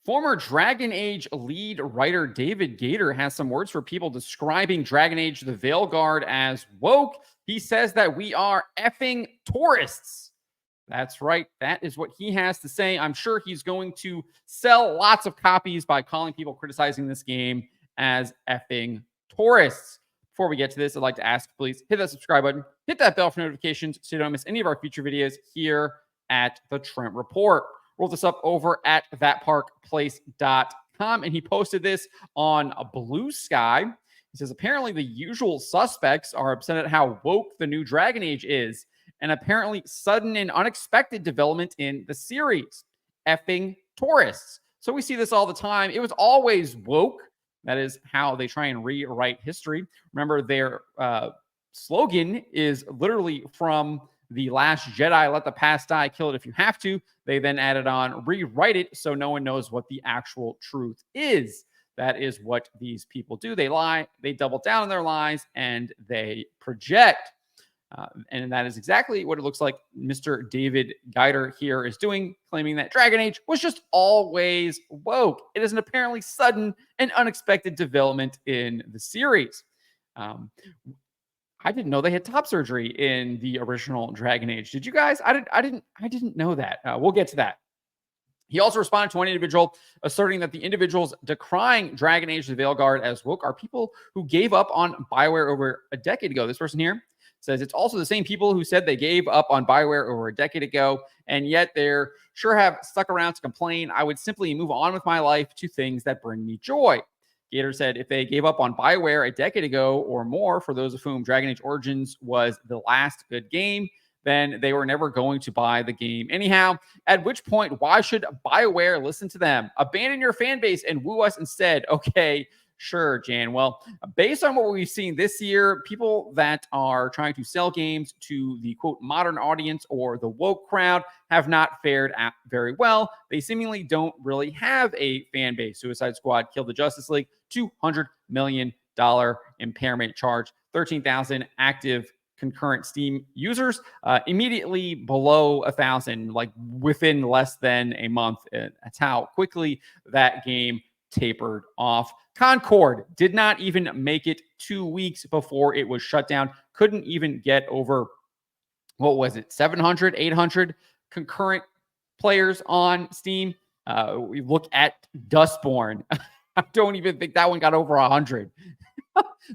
Former Dragon Age lead writer David Gaider has some words for people describing Dragon Age the Veilguard as woke. He says that we are effing tourists. That's right. That is what he has to say. I'm sure he's going to sell lots of copies by calling people criticizing this game as effing tourists. Before we get to this, I'd like to ask, please hit that subscribe button, hit that bell for notifications so you don't miss any of our future videos here at the Trent Report. Roll this up over at thatparkplace.com, and he posted this on a Blue Sky. He says, apparently the usual suspects are upset at how woke the new Dragon Age is, and apparently sudden and unexpected development in the series. Effing tourists. So we see this all the time. It was always woke. That is how they try and rewrite history. Remember, their slogan is literally from The Last Jedi, let the past die, kill it if you have to. They then added on, rewrite it so no one knows what the actual truth is. That is what these people do. They lie, they double down on their lies, and they project. And that is exactly what it looks like Mr. David Gaider here is doing, claiming that Dragon Age was just always woke. It is an apparently sudden and unexpected development in the series. I didn't know they had top surgery in the original Dragon Age. Did you guys? I didn't know that. We'll get to that. He also responded to one individual asserting that the individuals decrying Dragon Age the Veilguard as woke are people who gave up on bioware over a decade ago. This person here says it's also the same people who said they gave up on bioware over a decade ago, and yet they're sure have stuck around to complain. I would simply move on with my life to things that bring me joy. Gaider said if they gave up on bioware a decade ago or more, for those of whom Dragon Age Origins was the last good game, then they were never going to buy the game anyhow. At which point, why should bioware listen to them? Abandon your fan base and woo us instead. Okay, sure, Jan. Well, based on what we've seen this year, people that are trying to sell games to the, quote, modern audience or the woke crowd have not fared very well. They seemingly don't really have a fan base. Suicide Squad killed the Justice League, $200 million impairment charge, 13,000 active concurrent Steam users, immediately below 1,000, like within less than a month. That's how quickly that game tapered off. Concord did not even make it 2 weeks before it was shut down. Couldn't even get over, what was it, 700, 800 concurrent players on Steam. We look at Dustborn. I don't even think that one got over 100.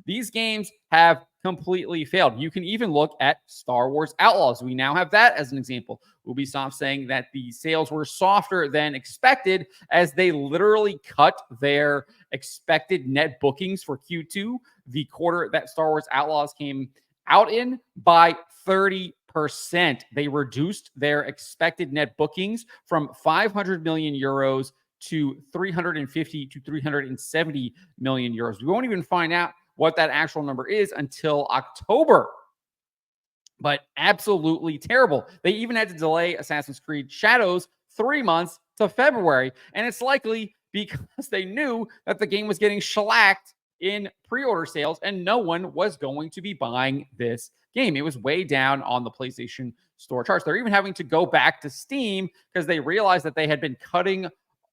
These games have completely failed. You can even look at Star Wars Outlaws. We now have that as an example. Ubisoft saying that the sales were softer than expected as they literally cut their expected net bookings for Q2, the quarter that Star Wars Outlaws came out in, by 30%. They reduced their expected net bookings from 500 million euros to 350 to 370 million euros. We won't even find out what that actual number is until October. But absolutely terrible. They even had to delay Assassin's Creed Shadows 3 months to February. And it's likely because they knew that the game was getting shellacked in pre-order sales and no one was going to be buying this game. It was way down on the PlayStation Store charts. They're even having to go back to Steam because they realized that they had been cutting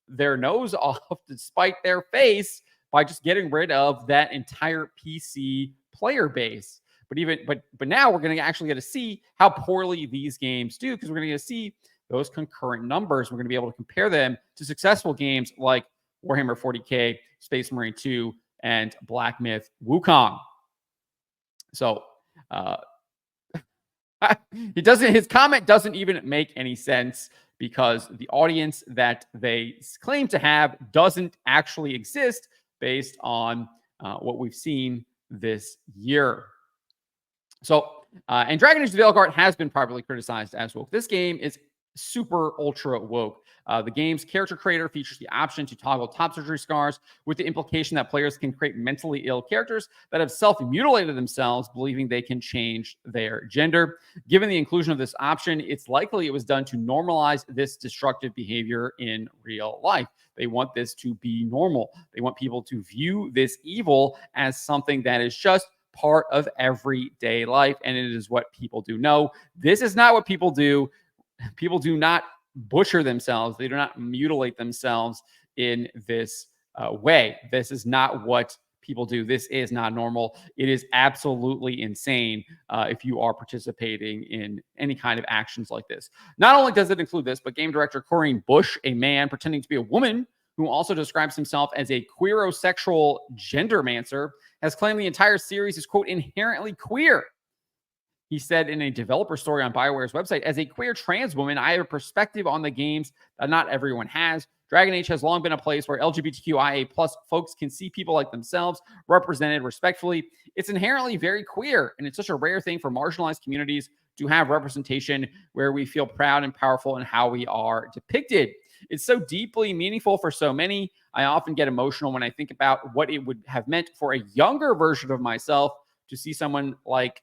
their nose off despite their face by just getting rid of that entire PC player base. But now we're going to actually get to see how poorly these games do, because we're going to get to see those concurrent numbers. We're going to be able to compare them to successful games like Warhammer 40K, Space Marine 2, and Black Myth Wukong. So his comment doesn't even make any sense, because the audience that they claim to have doesn't actually exist based on what we've seen this year. So, and Dragon Age the Veilguard has been properly criticized as woke. This game is super ultra woke. The game's character creator features the option to toggle top surgery scars, with the implication that players can create mentally ill characters that have self-mutilated themselves, believing they can change their gender. Given the inclusion of this option, it's likely it was done to normalize this destructive behavior in real life. They want this to be normal. They want people to view this evil as something that is just part of everyday life, and it is what people do. No, this is not what people do. People do not butcher themselves. They do not mutilate themselves in this way. This is not what people do. This is not normal. It is absolutely insane if you are participating in any kind of actions like this. Not only does it include this, but game director Corinne Bush, a man pretending to be a woman who also describes himself as a queerosexual gendermancer, has claimed the entire series is, quote, inherently queer. He said in a developer story on BioWare's website, as a queer trans woman, I have a perspective on the games that not everyone has. Dragon Age has long been a place where LGBTQIA plus folks can see people like themselves represented respectfully. It's inherently very queer, and it's such a rare thing for marginalized communities to have representation where we feel proud and powerful in how we are depicted. It's so deeply meaningful for so many. I often get emotional when I think about what it would have meant for a younger version of myself to see someone like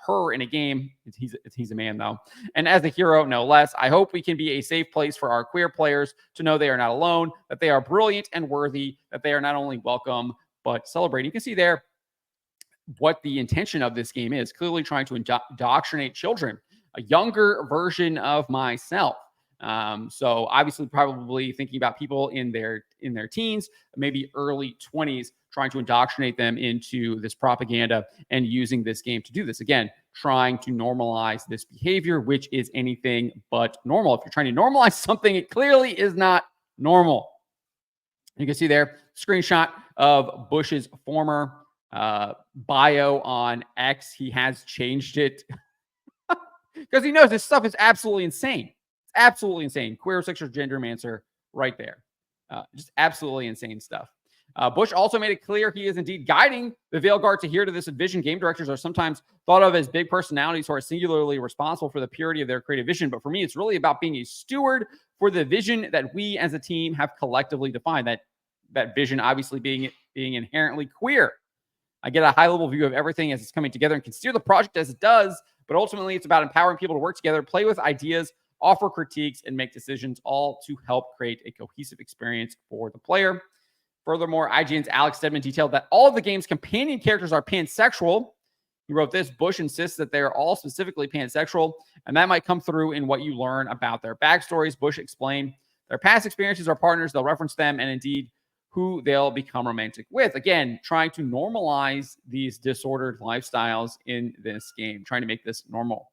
her in a game. He's a man, though. And as a hero, no less. I hope we can be a safe place for our queer players to know they are not alone, that they are brilliant and worthy, that they are not only welcome, but celebrated. You can see there what the intention of this game is, clearly trying to indoctrinate children, a younger version of myself. So obviously probably thinking about people in their teens, maybe early 20s, trying to indoctrinate them into this propaganda and using this game to do this. Again, trying to normalize this behavior, which is anything but normal. If you're trying to normalize something, it clearly is not normal. You can see there, screenshot of Bush's former bio on X. He has changed it because he knows this stuff is absolutely insane. It's absolutely insane. Queerosexual gendermancer right there. Just absolutely insane stuff. Bush also made it clear he is indeed guiding the Veilguard to adhere to this vision. Game directors are sometimes thought of as big personalities who are singularly responsible for the purity of their creative vision. But for me, it's really about being a steward for the vision that we as a team have collectively defined. That vision obviously being inherently queer. I get a high-level view of everything as it's coming together and can steer the project as it does. But ultimately, it's about empowering people to work together, play with ideas, offer critiques, and make decisions, all to help create a cohesive experience for the player. Furthermore, IGN's Alex Stedman detailed that all of the game's companion characters are pansexual. He wrote this: Bush insists that they are all specifically pansexual, and that might come through in what you learn about their backstories. Bush explained their past experiences are partners. They'll reference them and indeed who they'll become romantic with. Again, trying to normalize these disordered lifestyles in this game, trying to make this normal.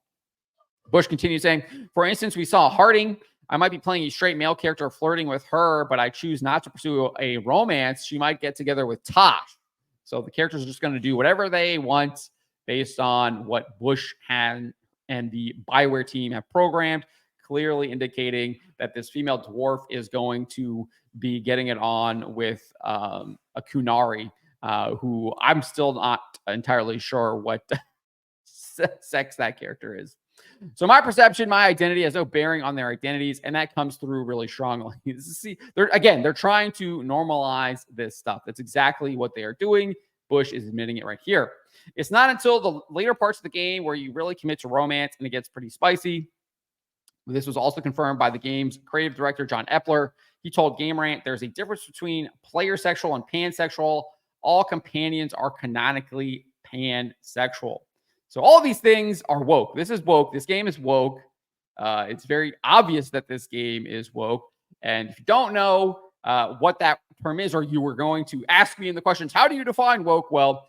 Bush continues saying, for instance, we saw Harding. I might be playing a straight male character flirting with her, but I choose not to pursue a romance. She might get together with Tosh. So the characters are just going to do whatever they want based on what Bush and the bioware team have programmed, clearly indicating that this female dwarf is going to be getting it on with a Kunari, who I'm still not entirely sure what sex that character is. So my perception, my identity has no bearing on their identities, and that comes through really strongly. See, they're trying to normalize this stuff. That's exactly what they are doing. Bush is admitting it right here. It's not until the later parts of the game where you really commit to romance and it gets pretty spicy. This was also confirmed by the game's creative director, John Epler. He told Game Rant, there's a difference between player sexual and pansexual. All companions are canonically pansexual. So all these things are woke. This is woke. This game is woke. It's very obvious that this game is woke. And if you don't know what that term is, or you were going to ask me in the questions, how do you define woke? Well,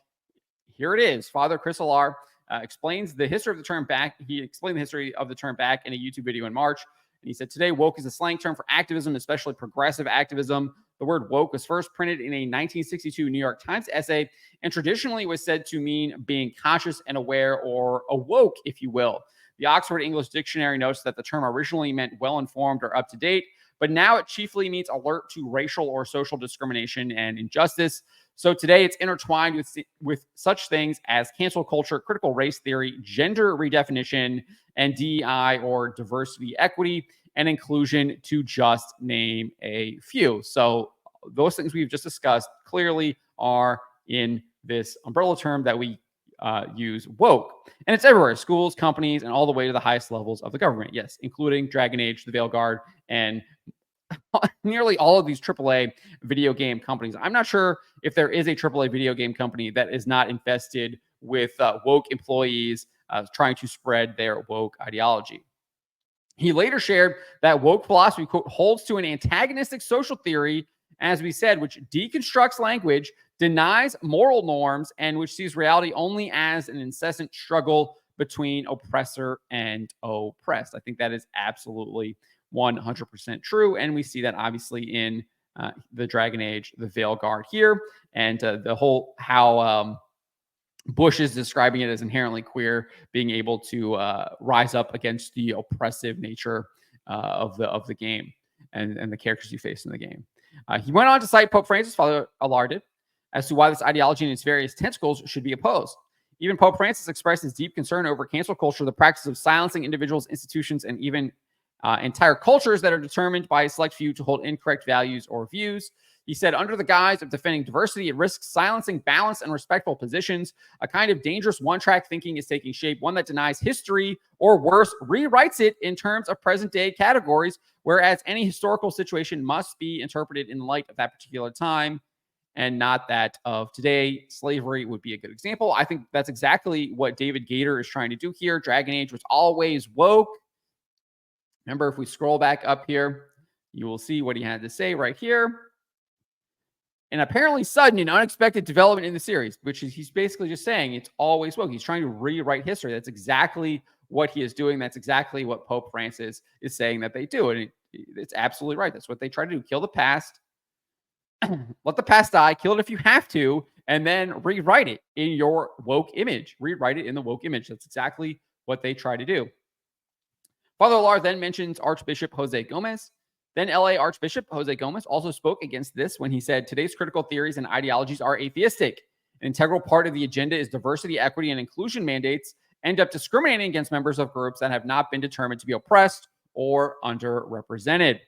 here it is. Father Chris Alar explains the history of the term back. He explained the history of the term back in a YouTube video in March. And he said, today, woke is a slang term for activism, especially progressive activism. The word woke was first printed in a 1962 New York Times essay, and traditionally was said to mean being conscious and aware, or awoke, if you will. The Oxford English Dictionary notes that the term originally meant well-informed or up-to-date, but now it chiefly means alert to racial or social discrimination and injustice. So today it's intertwined with such things as cancel culture, critical race theory, gender redefinition, and DEI, or diversity, equity, and inclusion, to just name a few. So those things we've just discussed clearly are in this umbrella term that we use, woke. And it's everywhere: schools, companies, and all the way to the highest levels of the government. Yes, including Dragon Age, the Veilguard, and nearly all of these AAA video game companies. I'm not sure if there is a AAA video game company that is not infested with woke employees trying to spread their woke ideology. He later shared that woke philosophy, quote, holds to an antagonistic social theory as we said, which deconstructs language, denies moral norms, and which sees reality only as an incessant struggle between oppressor and oppressed. I think that is absolutely 100% true. And we see that obviously in the Dragon Age, the Veilguard here, and the whole how Bush is describing it as inherently queer, being able to rise up against the oppressive nature of the game and the characters you face in the game. He went on to cite Pope Francis, Father Allard did, as to why this ideology and its various tentacles should be opposed. Even Pope Francis expressed his deep concern over cancel culture, the practice of silencing individuals, institutions, and even entire cultures that are determined by a select few to hold incorrect values or views. He said, under the guise of defending diversity, it risks silencing balanced and respectful positions. A kind of dangerous one-track thinking is taking shape, one that denies history, or worse, rewrites it in terms of present-day categories, whereas any historical situation must be interpreted in light of that particular time and not that of today. Slavery would be a good example. I think that's exactly what David Gaider is trying to do here. Dragon Age was always woke. Remember, if we scroll back up here, you will see what he had to say right here. An apparently sudden and unexpected development in the series, which is he's basically just saying it's always woke. He's trying to rewrite history. That's exactly what he is doing. That's exactly what Pope Francis is saying that they do. And it's absolutely right. That's what they try to do. Kill the past. Let the past die. Kill it if you have to. And then rewrite it in your woke image. Rewrite it in the woke image. That's exactly what they try to do. Father Allard then mentions Archbishop Jose Gomez. Then LA Archbishop Jose Gomez also spoke against this when he said, today's critical theories and ideologies are atheistic. An integral part of the agenda is diversity, equity, and inclusion mandates end up discriminating against members of groups that have not been determined to be oppressed or underrepresented.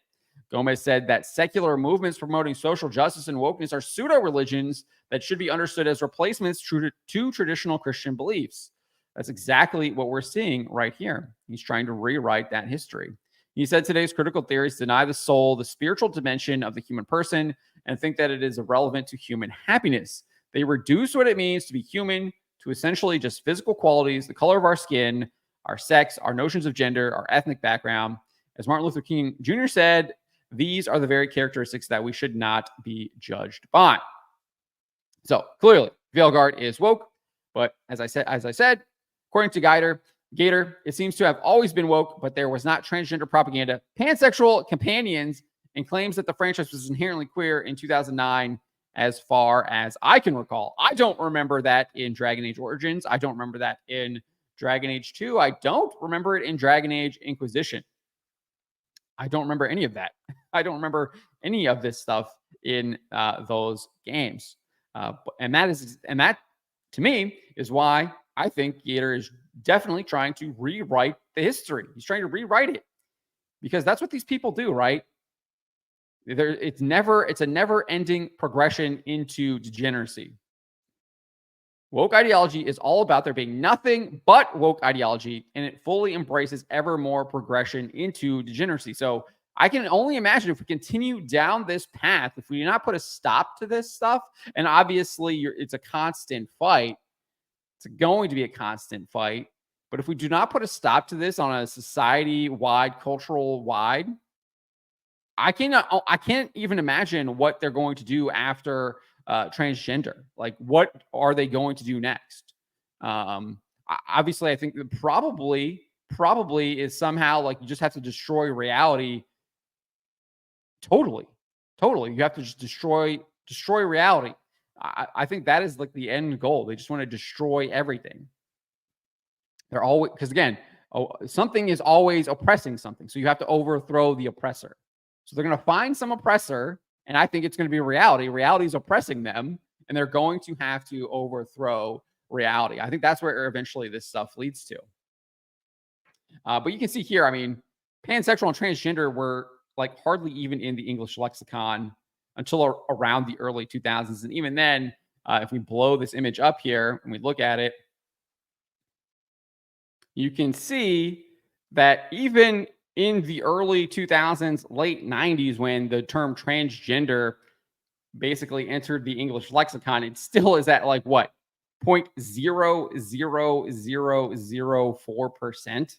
Gomez said that secular movements promoting social justice and wokeness are pseudo-religions that should be understood as replacements to traditional Christian beliefs. That's exactly what we're seeing right here. He's trying to rewrite that history. He said today's critical theories deny the soul, the spiritual dimension of the human person, and think that it is irrelevant to human happiness. They reduce what it means to be human to essentially just physical qualities, the color of our skin, our sex, our notions of gender, our ethnic background. As Martin Luther King Jr. said, these are the very characteristics that we should not be judged by. So clearly, Veilguard is woke, but as I said, according to Gaider, it seems to have always been woke, but there was not transgender propaganda, pansexual companions, and claims that the franchise was inherently queer in 2009, as far as I can recall. I don't remember that in Dragon Age Origins. I don't remember that in Dragon Age 2. I don't remember it in Dragon Age Inquisition. I don't remember any of that. I don't remember any of this stuff in those games. And that to me is why I think Gaider is definitely trying to rewrite the history. He's trying to rewrite it because that's what these people do, right? It's a never-ending progression into degeneracy. Woke ideology is all about there being nothing but woke ideology, and it fully embraces ever more progression into degeneracy. So I can only imagine if we continue down this path, if we do not put a stop to this stuff, and obviously it's a constant fight. It's going to be a constant fight. But if we do not put a stop to this on a society-wide, cultural-wide, I can't even imagine what they're going to do after transgender. Like, what are they going to do next? Obviously, I think that probably is somehow like you just have to destroy reality. Totally. You have to just destroy reality. I think that is like the end goal. They just want to destroy everything. They're always, because again, something is always oppressing something. So you have to overthrow the oppressor. So they're going to find some oppressor, and I think it's going to be reality. Reality is oppressing them, and they're going to have to overthrow reality. I think that's where eventually this stuff leads to. But you can see here, I mean, pansexual and transgender were like hardly even in the English lexicon until around the early 2000s. And even then, if we blow this image up here and we look at it, you can see that even in the early 2000s, late 90s, when the term transgender basically entered the English lexicon, it still is at like what? 0.00004%.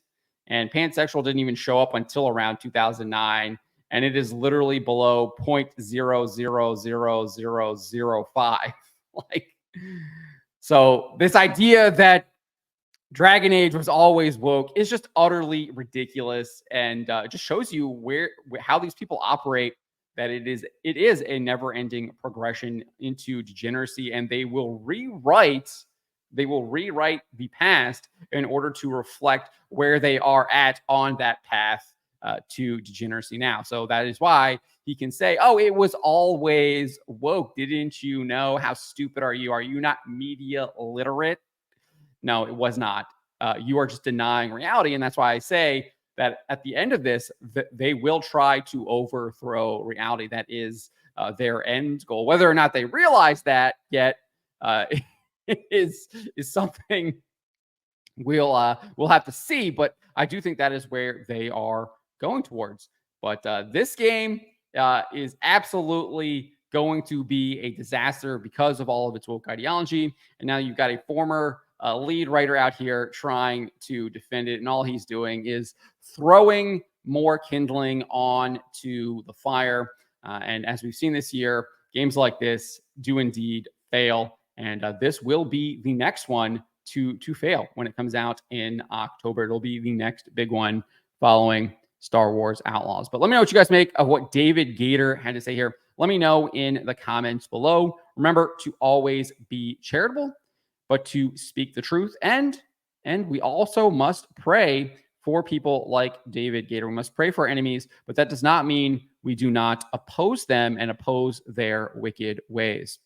And pansexual didn't even show up until around 2009. and it is literally below 0.000005. Like, so this idea that Dragon Age was always woke is just utterly ridiculous, and it just shows you how these people operate. That it is a never-ending progression into degeneracy, and they will rewrite the past in order to reflect where they are at on that path to degeneracy now. So that is why he can say, "Oh, it was always woke. Didn't you know? How stupid are you? Are you not media literate?" No, it was not. You are just denying reality. And that's why I say that at the end of this, they will try to overthrow reality. That is their end goal. Whether or not they realize that yet uh, is something we'll have to see. But I do think that is where they are going towards. But this game is absolutely going to be a disaster because of all of its woke ideology. And now you've got a former lead writer out here trying to defend it, and all he's doing is throwing more kindling on to the fire. And as we've seen this year, games like this do indeed fail, and this will be the next one to fail when it comes out in October. It'll be the next big one following Star Wars Outlaws. But let me know what you guys make of what David Gaider had to say here. Let me know in the comments below. Remember to always be charitable, but to speak the truth. And we also must pray for people like David Gaider. We must pray for our enemies, but that does not mean we do not oppose them and oppose their wicked ways.